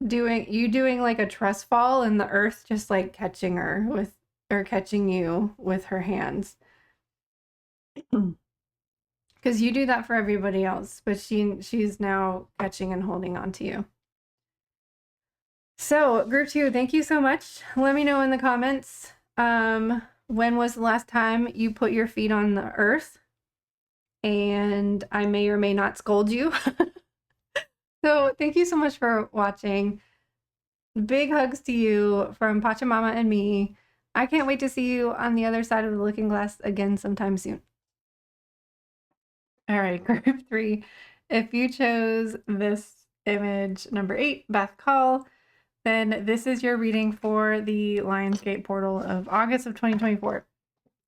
doing like a trust fall and the earth just like catching her with, or catching you with her hands. Because you do that for everybody else, but she's now catching and holding on to you. So group 2, thank you so much. Let me know in the comments, when was the last time you put your feet on the earth? And I may or may not scold you. So thank you so much for watching. Big hugs to you from Pachamama and me. I can't wait to see you on the other side of the looking glass again sometime soon. All right, group 3. If you chose this image, number 8, Beth Call, then this is your reading for the Lionsgate portal of August of 2024.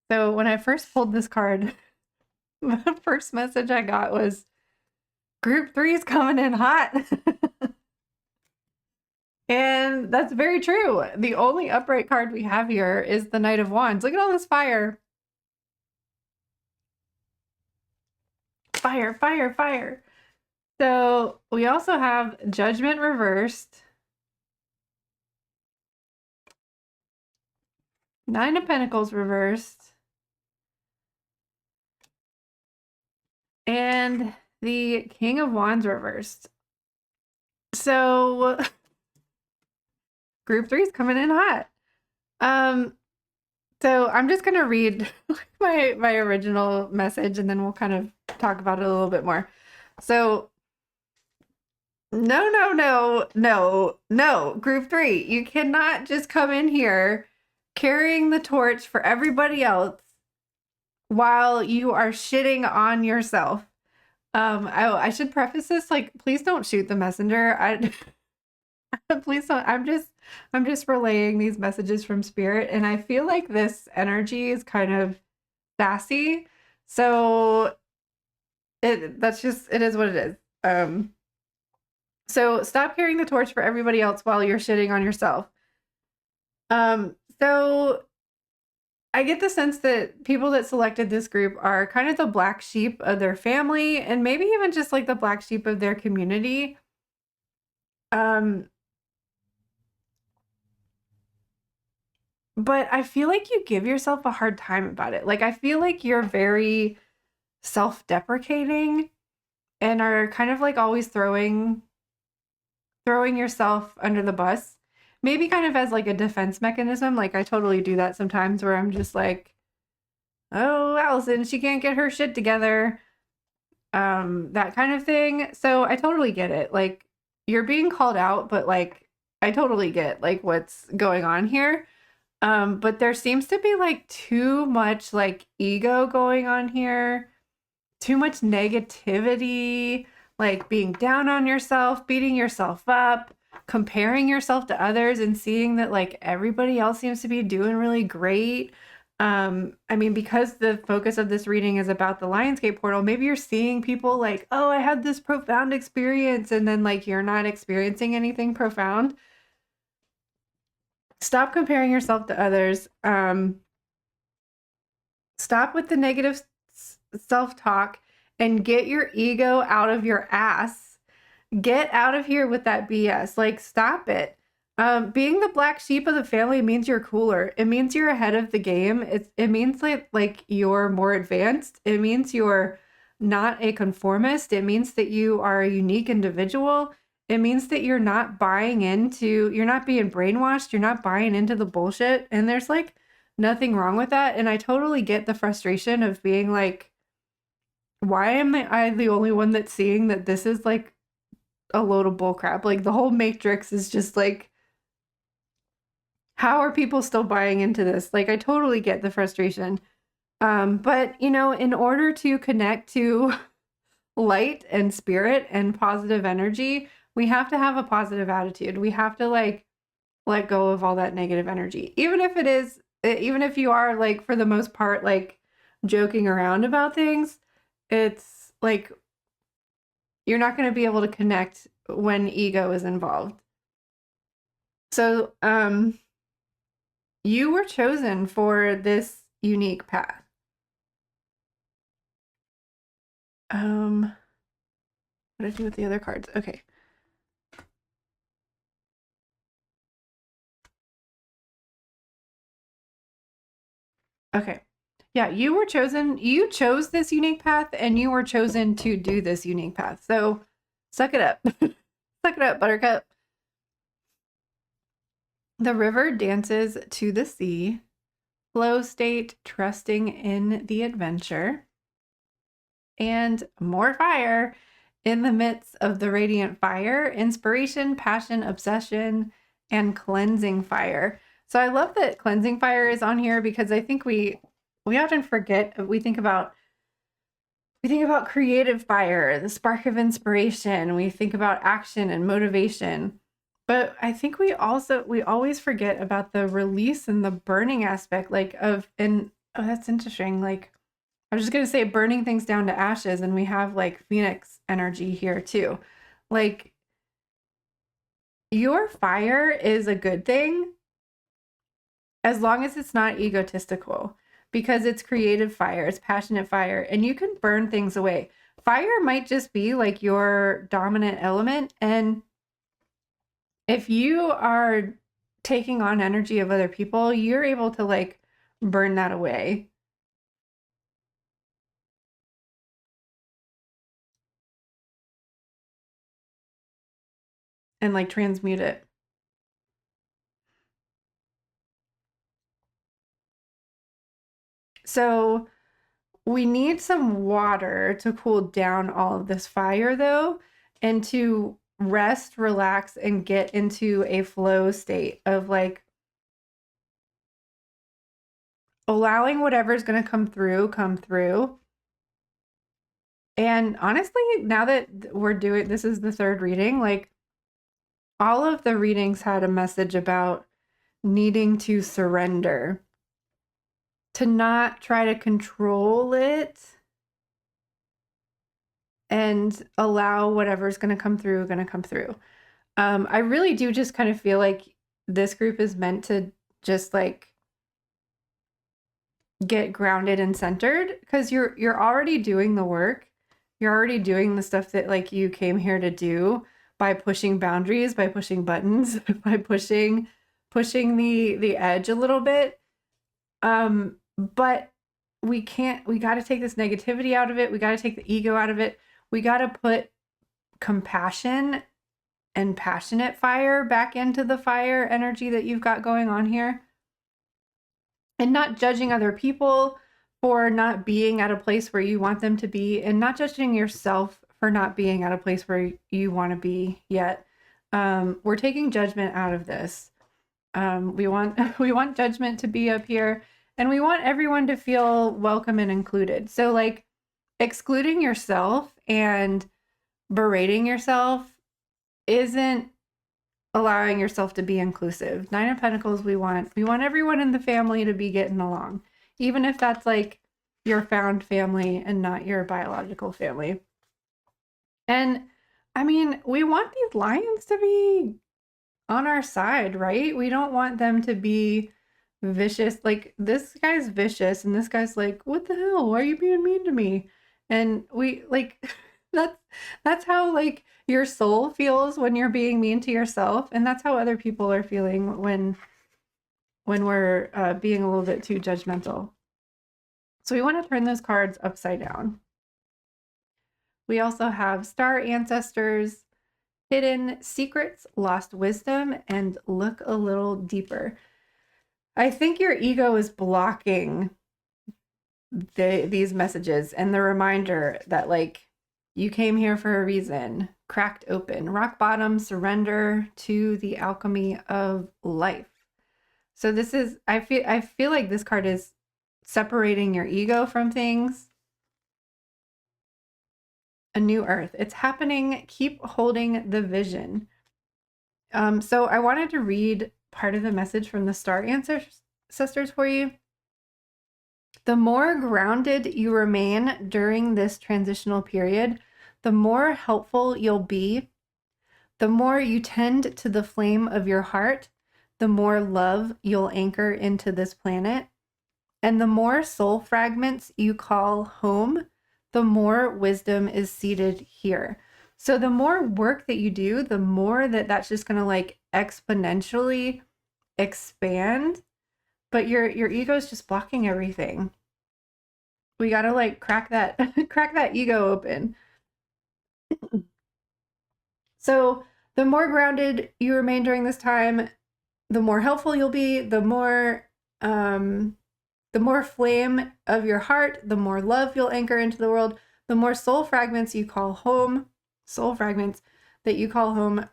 So when I first pulled this card, the first message I got was, group 3 is coming in hot. And that's very true. The only upright card we have here is the Knight of Wands. Look at all this fire. Fire, fire, fire. So we also have Judgment reversed. 9 of Pentacles reversed. And the King of Wands reversed. So group 3 is coming in hot. So I'm just gonna read my original message and then we'll kind of talk about it a little bit more. So no, group 3, you cannot just come in here carrying the torch for everybody else while you are shitting on yourself. I should preface this, like, please don't shoot the messenger. Please don't. I'm just relaying these messages from spirit, and I feel like this energy is kind of sassy. So it is what it is. So stop carrying the torch for everybody else while you're shitting on yourself. So I get the sense that people that selected this group are kind of the black sheep of their family and maybe even just like the black sheep of their community. But I feel like you give yourself a hard time about it. Like, I feel like you're very self-deprecating and are kind of like always throwing yourself under the bus. Maybe kind of as like a defense mechanism. Like, I totally do that sometimes where I'm just like, oh, Allison, she can't get her shit together. That kind of thing. So I totally get it. Like, you're being called out, but like, I totally get like what's going on here. But there seems to be like too much like ego going on here, too much negativity, like being down on yourself, beating yourself up, comparing yourself to others and seeing that like everybody else seems to be doing really great. I mean, because the focus of this reading is about the Lionsgate portal, maybe you're seeing people like, oh, I had this profound experience, and then like you're not experiencing anything profound. Stop comparing yourself to others. Stop with the negative self-talk and get your ego out of your ass. Get out of here with that BS. Like, stop it. Being the black sheep of the family means you're cooler. It means you're ahead of the game. It means like you're more advanced. It means you're not a conformist. It means that you are a unique individual. It means that you're not you're not being brainwashed. You're not buying into the bullshit. And there's like nothing wrong with that. And I totally get the frustration of being like, why am I the only one that's seeing that this is like a load of bullcrap? Like the whole Matrix is just like, how are people still buying into this? Like, I totally get the frustration. But you know, in order to connect to light and spirit and positive energy, we have to have a positive attitude. We have to like let go of all that negative energy. Even if you are like for the most part like joking around about things, it's like you're not going to be able to connect when ego is involved. So, you were chosen for this unique path. What did I do with the other cards? Okay. Okay. Yeah, you chose this unique path and you were chosen to do this unique path. So suck it up. Suck it up, buttercup. The river dances to the sea, flow state, trusting in the adventure, and more fire in the midst of the radiant fire, inspiration, passion, obsession, and cleansing fire. So I love that cleansing fire is on here because I think we often forget, we think about creative fire, the spark of inspiration, we think about action and motivation. But I think we always forget about the release and the burning aspect, that's interesting. Like, I was just going to say burning things down to ashes, and we have like Phoenix energy here too. Like, your fire is a good thing as long as it's not egotistical, because it's creative fire, it's passionate fire, and you can burn things away. Fire might just be like your dominant element, and if you are taking on energy of other people, you're able to like burn that away. And like transmute it. So we need some water to cool down all of this fire though, and to rest, relax, and get into a flow state of like allowing whatever's going to come through. And honestly, now that we're doing this is the third reading, like all of the readings had a message about needing to surrender, to not try to control it, and allow whatever's going to come through, I really do just kind of feel like this group is meant to just like get grounded and centered, because you're already doing the work. You're already doing the stuff that like you came here to do by pushing boundaries, by pushing buttons, by pushing the edge a little bit. But we got to take this negativity out of it. We got to take the ego out of it. We got to put compassion and passionate fire back into the fire energy that you've got going on here. And not judging other people for not being at a place where you want them to be, and not judging yourself for not being at a place where you want to be yet. We're taking judgment out of this. We want we want judgment to be up here, and we want everyone to feel welcome and included. So like excluding yourself and berating yourself isn't allowing yourself to be inclusive. Nine of Pentacles, we want everyone in the family to be getting along, even if that's like your found family and not your biological family. And I mean, we want these lions to be on our side, right? We don't want them to be vicious. Like this guy's vicious and this guy's like, what the hell? Why are you being mean to me? And we like that's how like your soul feels when you're being mean to yourself, and that's how other people are feeling when we're being a little bit too judgmental. So we want to turn those cards upside down. We also have star ancestors, hidden secrets, lost wisdom, and look a little deeper. I think your ego is blocking these messages and the reminder that like you came here for a reason. Cracked open, rock bottom, surrender to the alchemy of life. So this is, I feel like this card is separating your ego from things. A new earth. It's happening. Keep holding the vision. So I wanted to read part of the message from the star ancestors for you. The more grounded you remain during this transitional period, the more helpful you'll be. The more you tend to the flame of your heart, the more love you'll anchor into this planet. And the more soul fragments you call home, the more wisdom is seated here. So the more work that you do, the more that's just going to like exponentially expand, but your ego is just blocking everything. We got to like crack that ego open. So the more grounded you remain during this time, the more helpful you'll be, the more flame of your heart, the more love you'll anchor into the world, the more soul fragments you call home,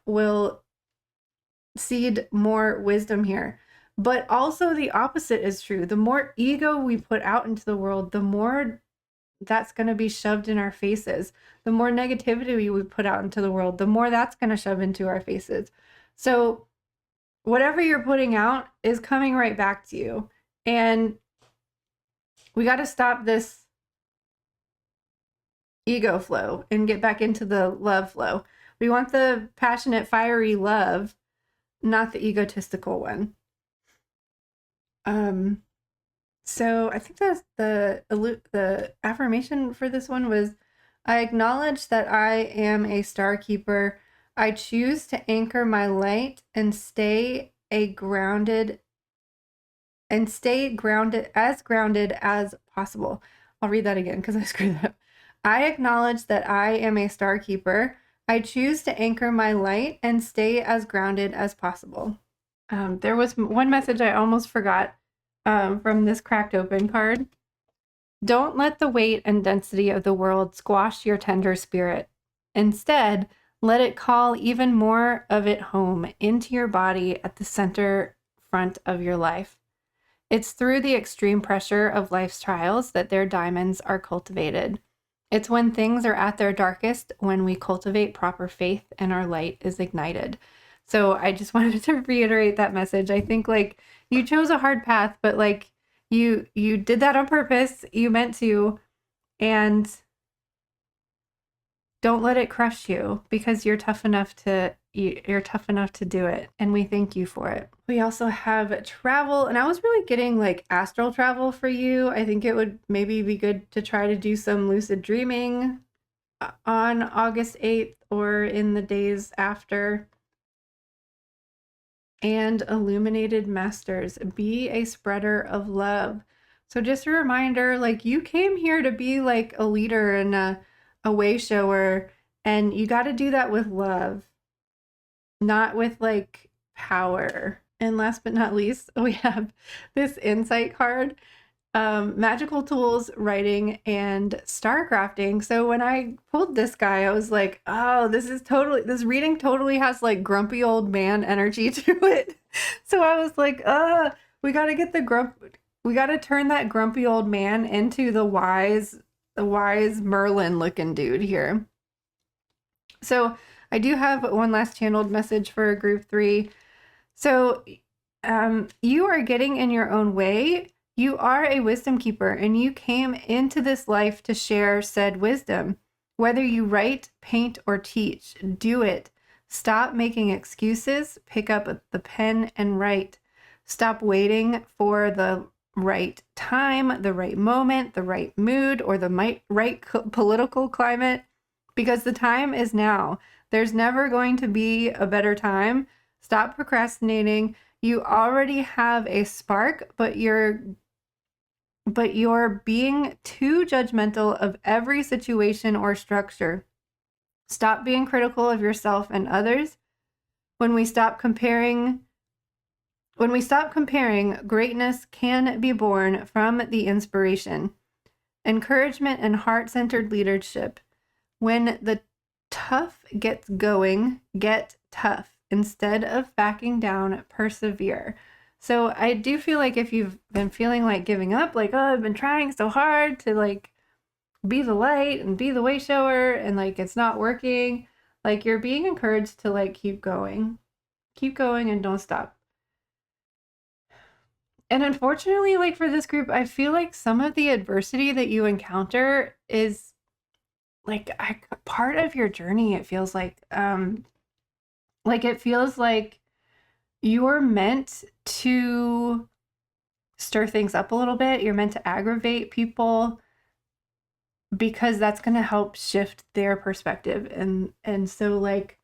will seed more wisdom here. But also the opposite is true. The more ego we put out into the world, the more that's going to be shoved in our faces. The more negativity we put out into the world, the more that's going to shove into our faces. So whatever you're putting out is coming right back to you. And we got to stop this ego flow and get back into the love flow. We want the passionate, fiery love, not the egotistical one. So I think that's the affirmation for this one was, I acknowledge that I am a star keeper. I choose to anchor my light and stay grounded as possible. I'll read that again because I screwed up. I acknowledge that I am a star keeper. I choose to anchor my light and stay as grounded as possible. There was one message I almost forgot from this cracked open card. Don't let the weight and density of the world squash your tender spirit. Instead, let it call even more of it home into your body at the center front of your life. It's through the extreme pressure of life's trials that their diamonds are cultivated. It's when things are at their darkest when we cultivate proper faith and our light is ignited. So I just wanted to reiterate that message. I think like you chose a hard path, but like you did that on purpose. You meant to, and don't let it crush you because you're tough enough to do it, and we thank you for it. We also have travel, and I was really getting like astral travel for you. I think it would maybe be good to try to do some lucid dreaming on August 8th or in the days after. And illuminated masters, be a spreader of love. So just a reminder, like you came here to be like a leader and a way shower, and you got to do that with love, not with like power. And last but not least, we have this insight card. magical tools, writing, and star crafting. So when I pulled this guy, I was like, oh, this reading totally has like grumpy old man energy to it. So I was like, we got to get we got to turn that grumpy old man into the wise Merlin looking dude here. So I do have one last channeled message for group 3. So you are getting in your own way. You are a wisdom keeper, and you came into this life to share said wisdom. Whether you write, paint, or teach, do it. Stop making excuses. Pick up the pen and write. Stop waiting for the right time, the right moment, the right mood, or the right political climate, because the time is now. There's never going to be a better time. Stop procrastinating. You already have a spark, but you're being too judgmental of every situation or structure. Stop being critical of yourself and others. When we stop comparing, greatness can be born from the inspiration, encouragement, and heart-centered leadership. When the tough gets going, get tough. Instead of backing down, persevere. So I do feel like if you've been feeling like giving up, like, oh, I've been trying so hard to like be the light and be the way shower, and like it's not working, like you're being encouraged to like keep going and don't stop. And unfortunately, like for this group, I feel like some of the adversity that you encounter is like part of your journey. It feels like it feels like you're meant to stir things up a little bit. You're meant to aggravate people because that's going to help shift their perspective. And so like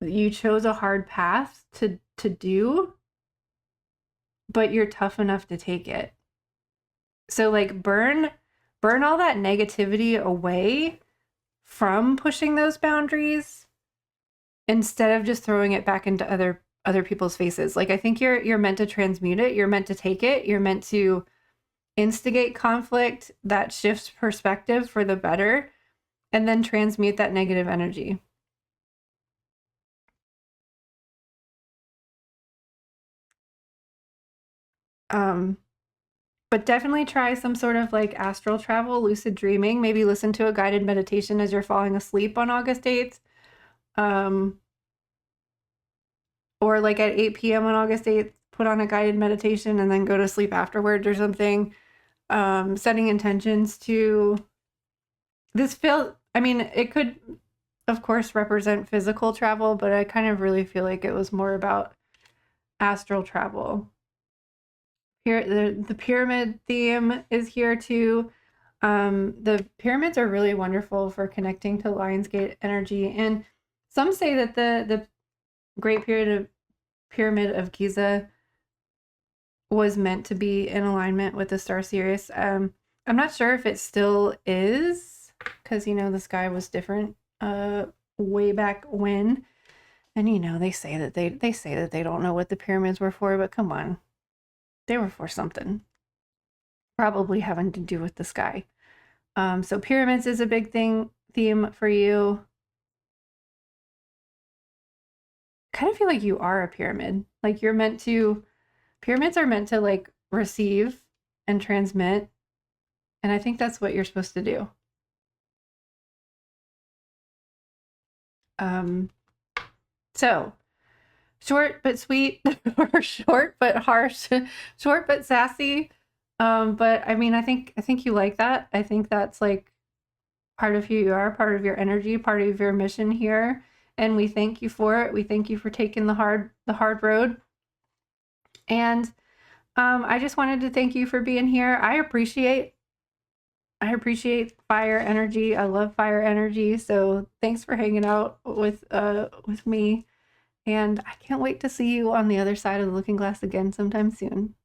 you chose a hard path to do, but you're tough enough to take it. So like burn all that negativity away from pushing those boundaries, instead of just throwing it back into other people's faces. Like I think you're meant to transmute it. You're meant to take it. You're meant to instigate conflict that shifts perspective for the better, and then transmute that negative energy. But definitely try some sort of like astral travel, lucid dreaming. Maybe listen to a guided meditation as you're falling asleep on August 8th. Or like at 8 p.m. on August 8th, put on a guided meditation and then go to sleep afterwards or something. Setting intentions to this it could, of course, represent physical travel, but I kind of really feel like it was more about astral travel. Here, the pyramid theme is here too. The pyramids are really wonderful for connecting to Lionsgate energy, and some say that the Great Pyramid of Giza was meant to be in alignment with the star Sirius. I'm not sure if it still is, because the sky was different way back when, and they say that they don't know what the pyramids were for, but come on, they were for something, probably having to do with the sky. So pyramids is a big theme for you. Kind of feel like you are a pyramid. Like pyramids are meant to like receive and transmit. And I think that's what you're supposed to do. So short but sweet, or short but harsh, short but sassy. But I mean, I think you like that. I think that's like part of who you are, part of your energy, part of your mission here. And we thank you for it. We thank you for taking the hard road. And I just wanted to thank you for being here. I appreciate fire energy. I love fire energy. So thanks for hanging out with me. And I can't wait to see you on the other side of the looking glass again sometime soon.